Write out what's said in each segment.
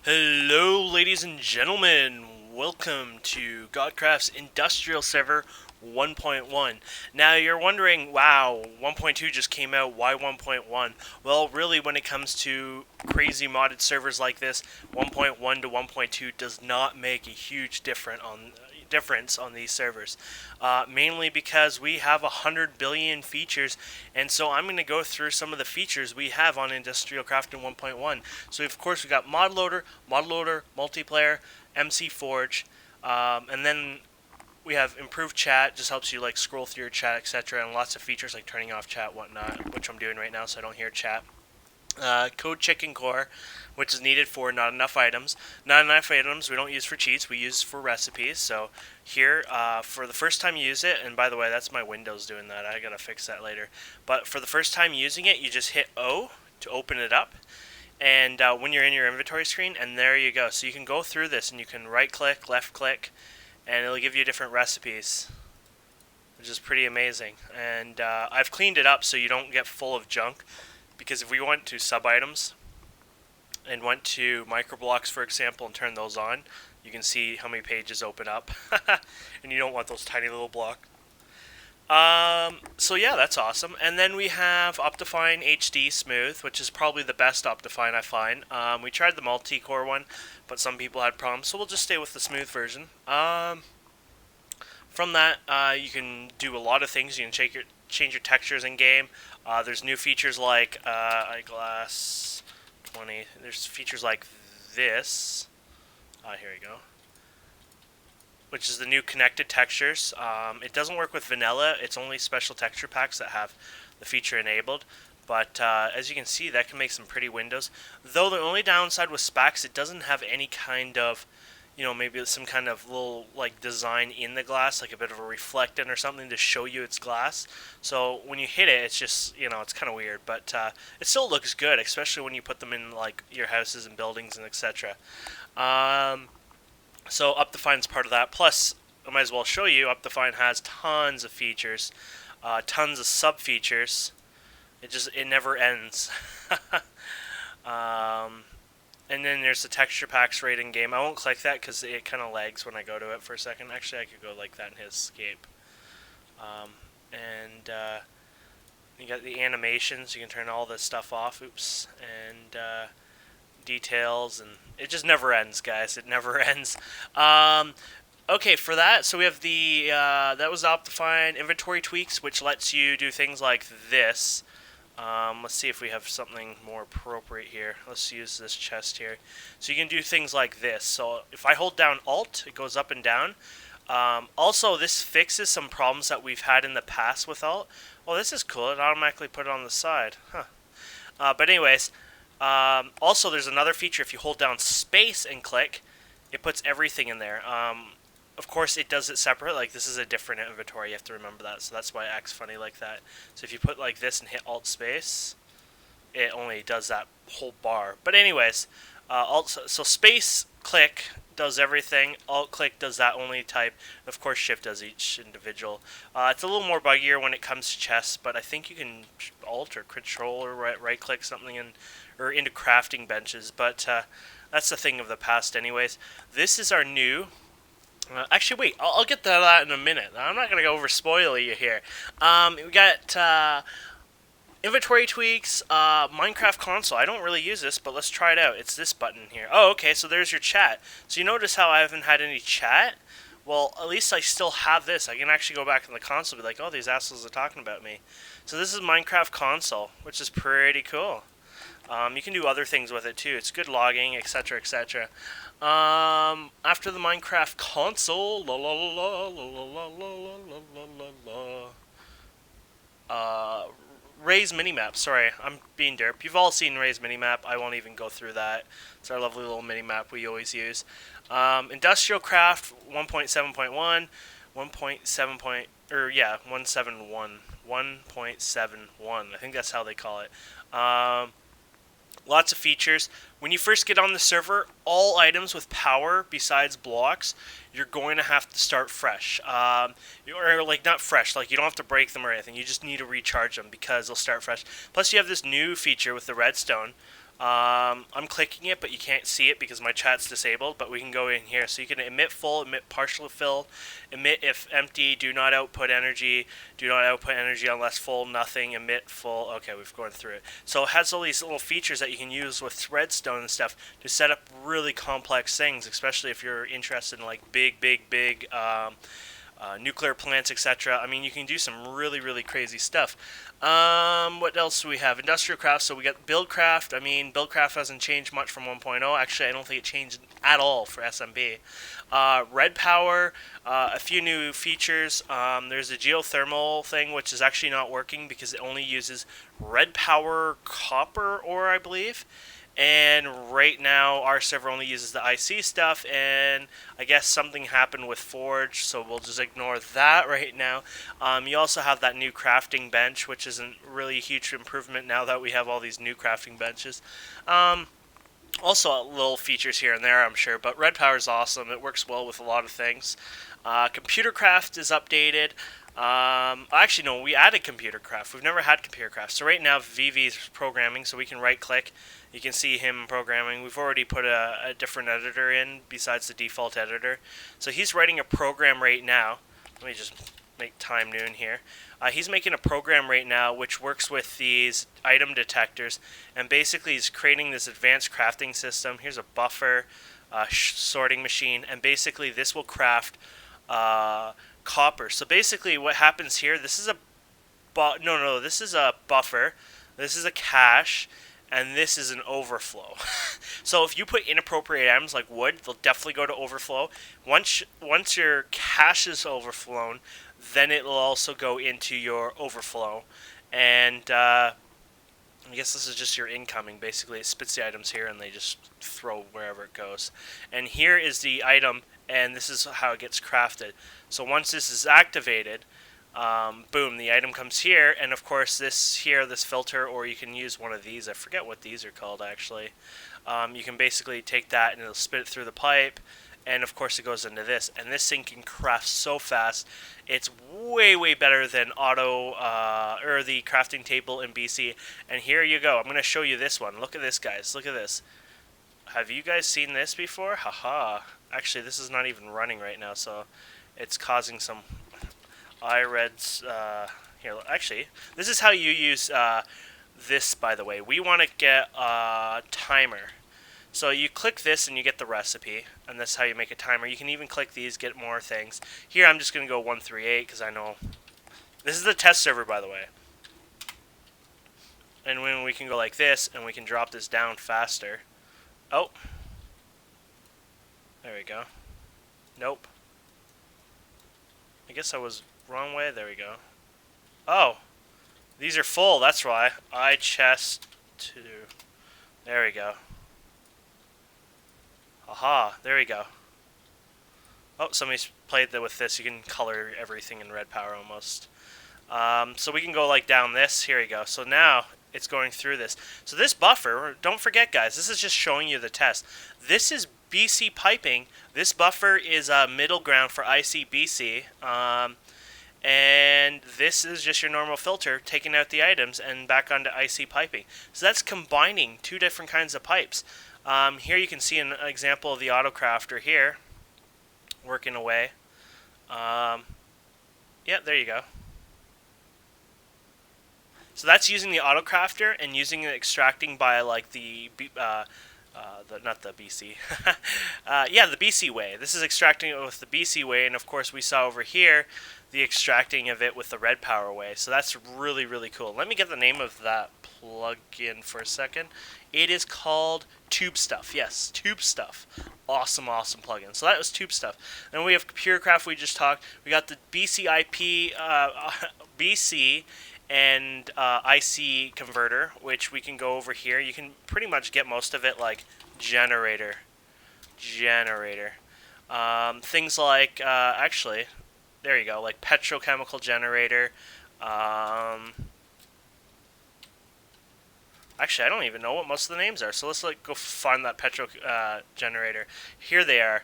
Hello, ladies and gentlemen. Welcome to Godcraft's Industrial Server 1.1. Now, you're wondering, wow, 1.2 just came out, why 1.1? Well, really, when it comes to crazy modded servers like this, 1.1 to 1.2 does not make a huge difference on these servers, mainly because we have 100 billion features, and so I'm going to go through some of the features we have on Industrial Craft in 1.1. So of course we got mod loader, multiplayer, MC Forge, and then we have improved chat, just helps you like scroll through your chat, etc., and lots of features like turning off chat, whatnot, which I'm doing right now so I don't hear chat. Code chicken core, which is needed for not enough items. Not enough items we don't use for cheats, we use for recipes. So here, for the first time you use it, and by the way, that's my Windows doing that. I gotta fix that later. But for the first time using it, you just hit O to open it up. And when you're in your inventory screen, and there you go. So you can go through this, and you can right click, left click, and it'll give you different recipes, which is pretty amazing. And I've cleaned it up so you don't get full of junk. Because if we went to sub items and went to microblocks, for example, and turn those on, you can see how many pages open up. And you don't want those tiny little blocks. So yeah, that's awesome. And then we have OptiFine HD Smooth, which is probably the best OptiFine I find. We tried the multi-core one, but some people had problems, so we'll just stay with the smooth version. From that, you can do a lot of things. You can change your textures in game. There's new features like eyeglass 20. There's features like this. Here we go. Which is the new connected textures. It doesn't work with vanilla. It's only special texture packs that have the feature enabled. But as you can see, that can make some pretty windows. Though the only downside with specs, it doesn't have any kind of, maybe some kind of little like design in the glass, like a bit of a reflectant or something to show you it's glass. So when you hit it, it's just, it's kind of weird, but it still looks good, especially when you put them in like your houses and buildings and etc. So OptiFine's part of that. Plus, I might as well show you, OptiFine has tons of features, tons of sub features. It never ends. And then there's the texture packs right in game. I won't click that because it kind of lags when I go to it for a second. Actually, I could go like that in his escape. And you got the animations. You can turn all this stuff off. Oops. And details. And it just never ends, guys. It never ends. Okay, for that, so we have the, that was OptiFine inventory tweaks, which lets you do things like this. Let's see if we have something more appropriate here. Let's use this chest here. So you can do things like this. So if I hold down Alt, it goes up and down. Also, this fixes some problems that we've had in the past with Alt. Oh, this is cool. It automatically put it on the side. Huh. But anyways, also there's another feature. If you hold down space and click, it puts everything in there. Of course, it does it separate. Like, this is a different inventory. You have to remember that. So that's why it acts funny like that. So if you put like this and hit Alt Space, it only does that whole bar. But anyways, so space click does everything. Alt click does that only type. Of course, Shift does each individual. It's a little more buggier when it comes to chests, but I think you can Alt or Control or right click something or into crafting benches. But that's the thing of the past, anyways. This is our new. Actually, wait. I'll get to that in a minute. I'm not gonna go over spoil you here. We got inventory tweaks, Minecraft console. I don't really use this, but let's try it out. It's this button here. Oh, okay. So there's your chat. So you notice how I haven't had any chat? Well, at least I still have this. I can actually go back in the console and be like, oh, these assholes are talking about me. So this is Minecraft console, which is pretty cool. You can do other things with it too. It's good logging, etc., etc. After the Minecraft console, Ray's minimap. Sorry, I'm being derp. You've all seen Ray's minimap. I won't even go through that. It's our lovely little minimap we always use. Industrial Craft 1.7.1, 1.7. 171. 1.71. I think that's how they call it. Lots of features. When you first get on the server, all items with power besides blocks, you're going to have to start fresh. Or like not fresh, like you don't have to break them or anything. You just need to recharge them because they'll start fresh. Plus you have this new feature with the redstone. I'm clicking it, but you can't see it because my chat's disabled, but we can go in here. So you can emit full, emit partial fill, emit if empty, do not output energy unless full, nothing, emit full. Okay, we've gone through it. So it has all these little features that you can use with redstone and stuff to set up really complex things, especially if you're interested in like big nuclear plants, etc. I mean, you can do some really crazy stuff. What else do we have? Industrial craft. So we got buildcraft. I mean, buildcraft hasn't changed much from 1.0. Actually, I don't think it changed at all for SMB. Red power. A few new features. There's a geothermal thing, which is actually not working because it only uses red power copper ore, I believe. And right now, our server only uses the IC stuff, and I guess something happened with Forge, so we'll just ignore that right now. You also have that new crafting bench, which isn't really a huge improvement now that we have all these new crafting benches. Also, little features here and there, I'm sure, but Red Power is awesome. It works well with a lot of things. ComputerCraft is updated. Actually, no, we added ComputerCraft. We've never had ComputerCraft. So right now, VV's programming, so we can right-click. You can see him programming. We've already put a different editor in besides the default editor. So he's writing a program right now. Let me just make time noon here. He's making a program right now which works with these item detectors, and basically he's creating this advanced crafting system. Here's a buffer, sorting machine, and basically this will craft copper. So basically what happens here, this is a this is a buffer, this is a cache, and this is an overflow. So if you put inappropriate items like wood, they'll definitely go to overflow. Once your cache is overflown, then it will also go into your overflow. And I guess this is just your incoming. Basically, it spits the items here, and they just throw wherever it goes. And here is the item, and this is how it gets crafted. So once this is activated, boom, the item comes here, and of course this filter, or you can use one of these. I forget what these are called, actually. You can basically take that, and it'll spit it through the pipe, and of course it goes into this. And this thing can craft so fast. It's way better than or the crafting table in BC. And here you go. I'm going to show you this one. Look at this, guys. Look at this. Have you guys seen this before? Haha. Actually, this is not even running right now, so it's causing some iReds. Here, actually, this is how you use this, by the way. We want to get a timer. So you click this and you get the recipe, and that's how you make a timer. You can even click these, get more things. Here I'm just going to go 138 because I know. This is the test server, by the way. And when we can go like this, and we can drop this down faster. Oh. There we go. Nope. I guess I was wrong way. There we go. Oh. These are full, that's why. chest 2. There we go. Aha, there we go. Oh, somebody's played with this. You can color everything in red power almost. So we can go like down this. Here we go. So now it's going through this. So this buffer, don't forget, guys, this is just showing you the test. This is BC piping. This buffer is a middle ground for IC-BC. And this is just your normal filter, taking out the items and back onto IC piping. So that's combining two different kinds of pipes. Here you can see an example of the autocrafter here, working away. Yeah, there you go. So that's using the autocrafter and using it extracting by like not the BC. Yeah, the BC way. This is extracting it with the BC way, and of course we saw over here the extracting of it with the red power way. So that's really cool. Let me get the name of that plugin for a second. It is called Tube Stuff. Yes, Tube Stuff. Awesome plugin. So that was Tube Stuff. Then we have ComputerCraft. We just talked. We got the BC IP, BC and IC converter, which we can go over here. You can pretty much get most of it like generator. Things like actually, there you go, like petrochemical generator. Actually, I don't even know what most of the names are, so let's like go find that petro generator. Here they are.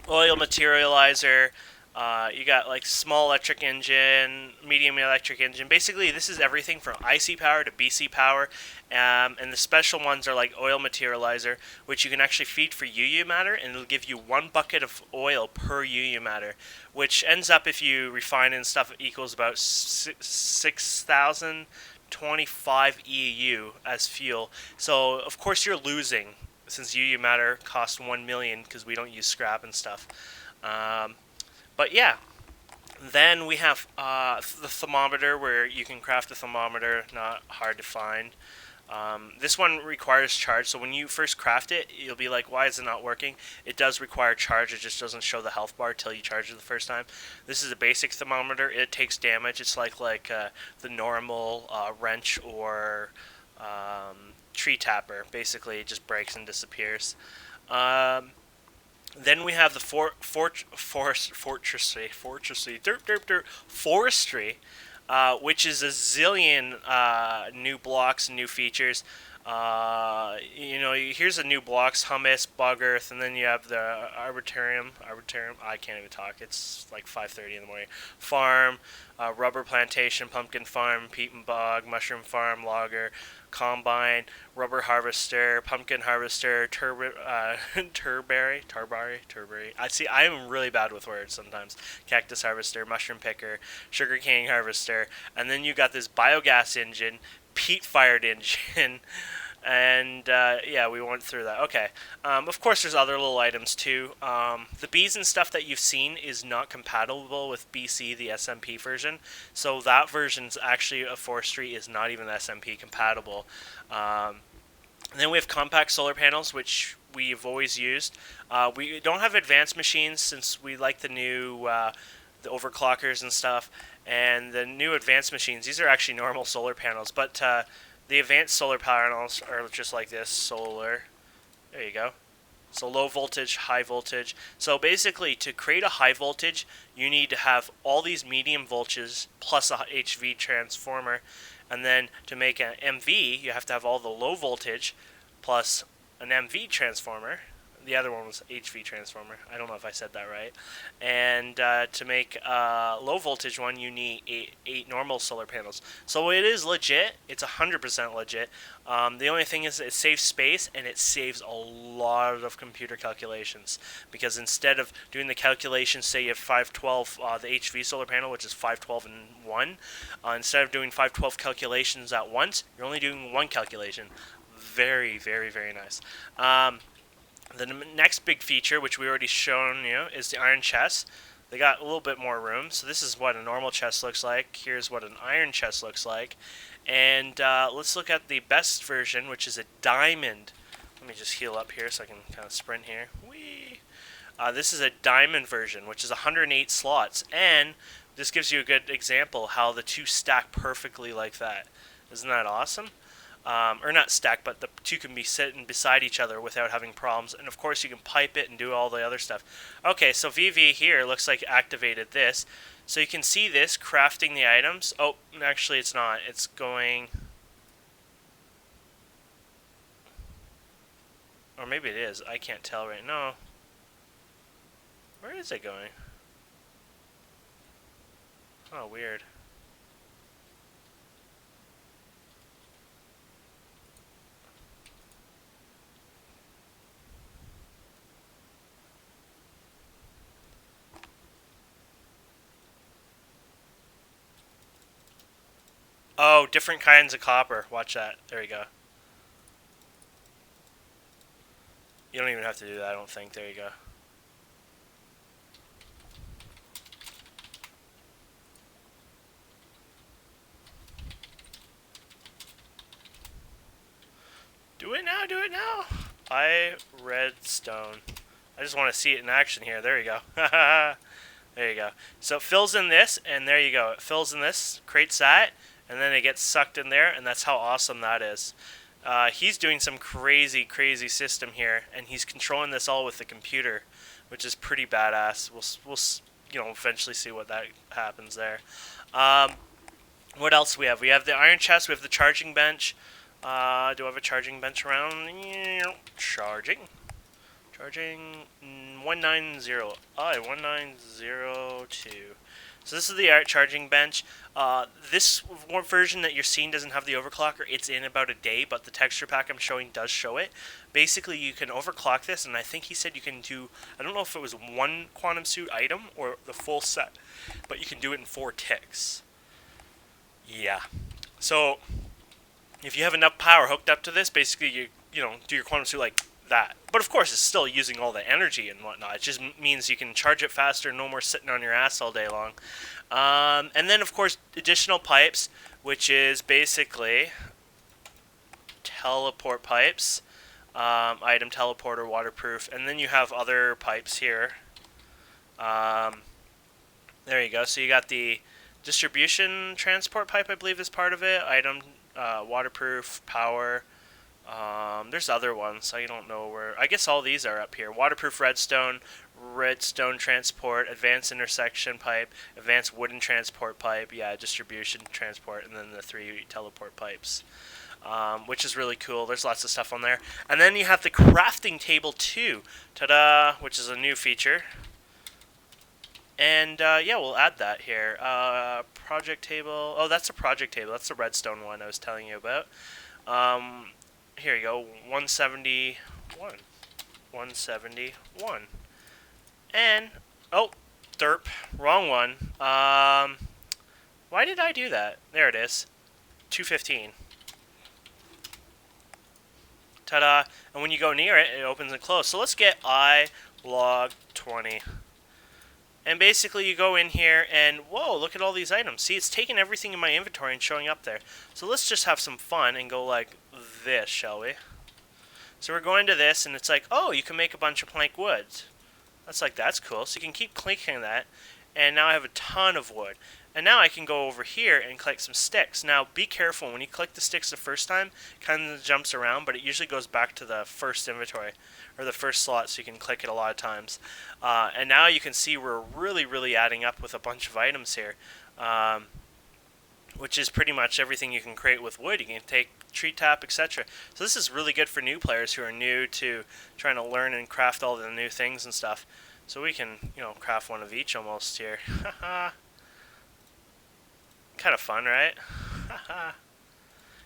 Oil materializer, You got like small electric engine, medium electric engine. Basically, this is everything from IC power to BC power, and the special ones are like oil materializer, which you can actually feed for UU matter, and it'll give you 1 bucket of oil per UU matter, which ends up, if you refine and stuff, equals about 6,025 EU as fuel. So of course you're losing, since UU matter costs 1 million because we don't use scrap and stuff. But yeah, then we have the thermometer, where you can craft a thermometer, not hard to find. This one requires charge, so when you first craft it, you'll be like, why is it not working? It does require charge, it just doesn't show the health bar till you charge it the first time. This is a basic thermometer. It takes damage. It's like the normal wrench or tree tapper. Basically, it just breaks and disappears. Then we have the Forestry, which is a zillion new blocks and new features. Here's the new blocks: humus, bog earth, and then you have the arboretum. I can't even talk. It's like 5:30 in the morning. Farm, rubber plantation, pumpkin farm, peat and bog, mushroom farm, logger, combine, rubber harvester, pumpkin harvester, turberry. I see. I am really bad with words sometimes. Cactus harvester, mushroom picker, sugarcane harvester, and then you got this biogas engine, peat-fired engine, and yeah, we went through that. Okay. Of course, there's other little items too. The bees and stuff that you've seen is not compatible with BC, the SMP version. So that version's actually of Forestry is not even SMP compatible. Then we have compact solar panels, which we've always used. We don't have advanced machines since we like the new the overclockers and stuff. And the new advanced machines, these are actually normal solar panels, but the advanced solar panels are just like this, solar. There you go. So low voltage, high voltage. So basically, to create a high voltage, you need to have all these medium voltages plus a HV transformer. And then to make an MV, you have to have all the low voltage plus an MV transformer. The other one was HV transformer. I don't know if I said that right. And to make a low voltage one, you need eight normal solar panels. So it is legit. It's 100% legit. The only thing is it saves space, and it saves a lot of computer calculations. Because instead of doing the calculations, say you have 512, the HV solar panel, which is 512 and 1, instead of doing 512 calculations at once, you're only doing one calculation. Very, very, very nice. The next big feature, which we already shown you, is the iron chest. They got a little bit more room. So this is what a normal chest looks like. Here's what an iron chest looks like. And let's look at the best version, which is a diamond. Let me just heal up here so I can kind of sprint here. Whee! This is a diamond version, which is 108 slots. And this gives you a good example how the two stack perfectly like that. Isn't that awesome? Or not stack, but the two can be sitting beside each other without having problems. And of course you can pipe it and do all the other stuff. Okay, so VV here looks like activated this. So you can see this crafting the items. Oh, actually it's not. It's going... Or maybe it is. I can't tell right now. Where is it going? Oh, weird. Oh, different kinds of copper. Watch that. There you go. You don't even have to do that, I don't think. There you go. Do it now, do it now. Redstone. I just want to see it in action here. There you go. There you go. So it fills in this, and there you go. It fills in this, creates that, and then it gets sucked in there, and that's how awesome that is. He's doing some crazy, crazy system here, and he's controlling this all with the computer, which is pretty badass. We'll eventually see what that happens there. What else do we have? We have the iron chest. We have the charging bench. Do I have a charging bench around? Charging. Charging 1902. So this is the art charging bench. This one version that you're seeing doesn't have the overclocker. It's in about a day, but the texture pack I'm showing does show it. Basically, you can overclock this, and I think he said you can do, I don't know if it was one quantum suit item or the full set, but you can do it in 4 ticks. Yeah. So if you have enough power hooked up to this, basically you do your quantum suit like that. But of course, it's still using all the energy and whatnot. It just means you can charge it faster, no more sitting on your ass all day long. And then, of course, additional pipes, which is basically teleport pipes, item teleporter, waterproof, and then you have other pipes here. There you go. So you got the distribution transport pipe, I believe, is part of it. Item, waterproof, power. There's other ones. I don't know where. I guess all these are up here. Waterproof redstone transport, advanced intersection pipe, advanced wooden transport pipe, yeah, distribution transport, and then the 3 teleport pipes, which is really cool. There's lots of stuff on there. And then you have the crafting table too. Ta-da! Which is a new feature. And yeah, we'll add that here. Project table. Oh, that's a project table. That's the redstone one I was telling you about. Here you go, 171. 171. And, oh, derp, wrong one. Why did I do that? There it is. 215. Ta-da. And when you go near it, it opens and closes. So let's get I log 20. And basically you go in here and, whoa, look at all these items. See, it's taking everything in my inventory and showing up there. So let's just have some fun and go like this, shall we? So we're going to this, and it's like, oh, you can make a bunch of plank wood. That's cool. So you can keep clicking that, and now I have a ton of wood. And now I can go over here and click some sticks. Now, be careful. When you click the sticks the first time, it kind of jumps around, but it usually goes back to the first inventory, or the first slot, so you can click it a lot of times. And now you can see we're really, really adding up with a bunch of items here, which is pretty much everything you can create with wood. You can take tree tap, etc. So this is really good for new players who are new to trying to learn and craft all the new things and stuff. So we can, craft one of each almost here. Kind of fun, right?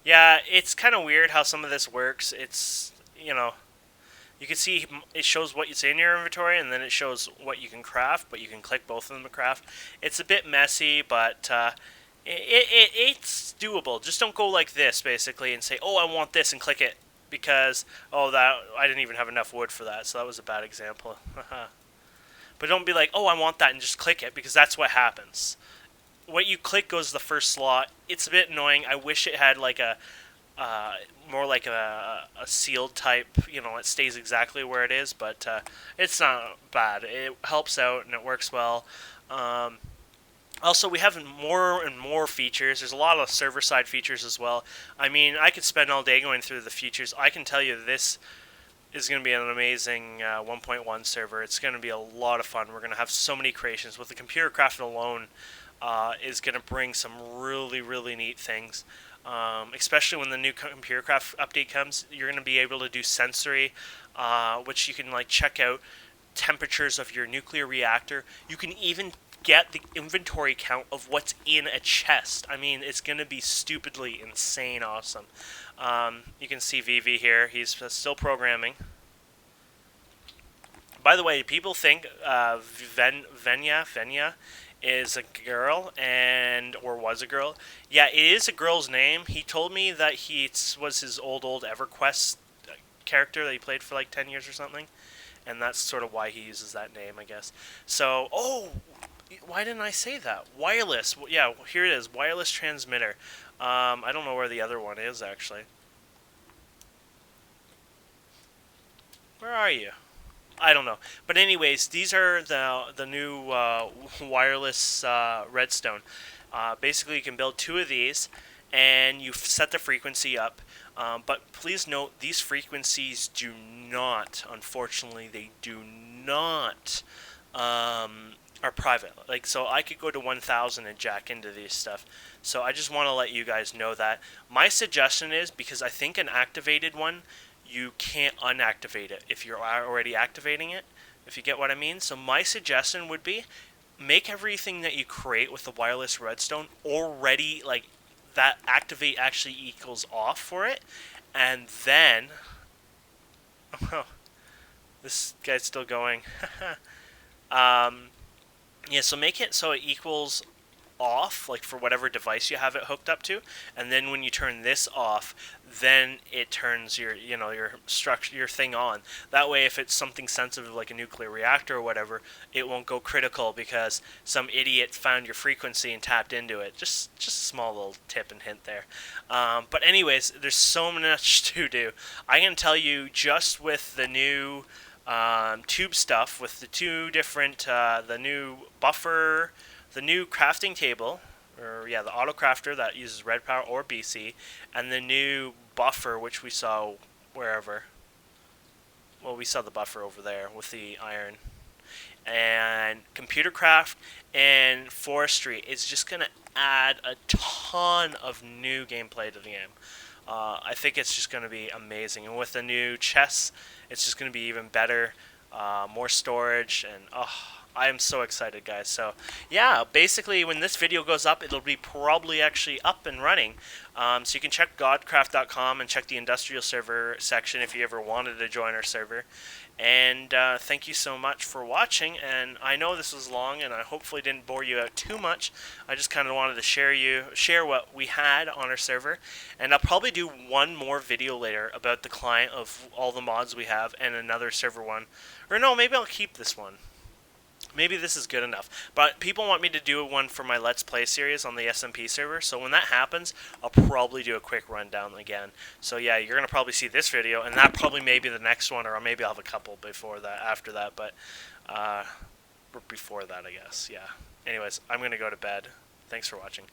Yeah, it's kind of weird how some of this works. It's, you can see it shows what's in your inventory, and then it shows what you can craft, but you can click both of them to craft. It's a bit messy, but it's doable. Just don't go like this, basically, and say, oh, I want this, and click it, because, oh, that I didn't even have enough wood for that, so that was a bad example. But don't be like, oh, I want that, and just click it, because that's what happens. What you click goes to the first slot. It's a bit annoying. I wish it had like a more like a sealed type, it stays exactly where it is, but it's not bad. It helps out and it works well. Also, we have more and more features. There's a lot of server-side features as well. I mean, I could spend all day going through the features. I can tell you this is going to be an amazing 1.1 server. It's going to be a lot of fun. We're going to have so many creations. With the ComputerCraft alone is going to bring some really, really neat things. Especially when the new ComputerCraft update comes, you're going to be able to do sensory, which you can check out temperatures of your nuclear reactor. You can even get the inventory count of what's in a chest. I mean, it's going to be stupidly insane awesome. You can see Vivi here. He's still programming. By the way, people think Venya is a girl or was a girl. Yeah, it is a girl's name. He told me that was his old EverQuest character that he played for 10 years or something, and that's sort of why he uses that name, I guess. So, why didn't I say that? Wireless. Yeah, here it is. Wireless transmitter. I don't know where the other one is, actually. Where are you? I don't know. But anyways, these are the new wireless redstone. Basically, you can build 2 of these, and you set the frequency up. But please note, these frequencies do not, unfortunately, they do not, are private. So I could go to 1,000 and jack into these stuff. So I just want to let you guys know that. My suggestion is, because I think an activated one, you can't unactivate it if you're already activating it, if you get what I mean. So my suggestion would be make everything that you create with the wireless redstone already, like, that activate actually equals off for it, and then oh, this guy's still going. Yeah, so make it so it equals off, like for whatever device you have it hooked up to, and then when you turn this off, then it turns your, your structure, your thing on. That way, if it's something sensitive like a nuclear reactor or whatever, it won't go critical because some idiot found your frequency and tapped into it. Just a small little tip and hint there. But anyways, there's so much to do. I can tell you, just with the new tube stuff, with the two different, the new buffer, the new crafting table, or the auto crafter that uses red power or BC, and the new buffer, which we saw wherever. Well, we saw the buffer over there with the iron. And ComputerCraft and Forestry is just going to add a ton of new gameplay to the game. I think it's just going to be amazing. And with the new chests, it's just going to be even better. More storage, and I am so excited, guys. So yeah, basically when this video goes up, it'll be probably actually up and running. So you can check godcraft.com and check the industrial server section if you ever wanted to join our server. And thank you so much for watching. And I know this was long, and I hopefully didn't bore you out too much. I just kind of wanted to share what we had on our server. And I'll probably do one more video later about the client of all the mods we have, and another server one. Or no, maybe I'll keep this one. Maybe this is good enough. But people want me to do one for my Let's Play series on the SMP server. So when that happens, I'll probably do a quick rundown again. So yeah, you're going to probably see this video, and that probably may be the next one, or maybe I'll have a couple before that, after that. But before that, I guess. Yeah. Anyways, I'm going to go to bed. Thanks for watching.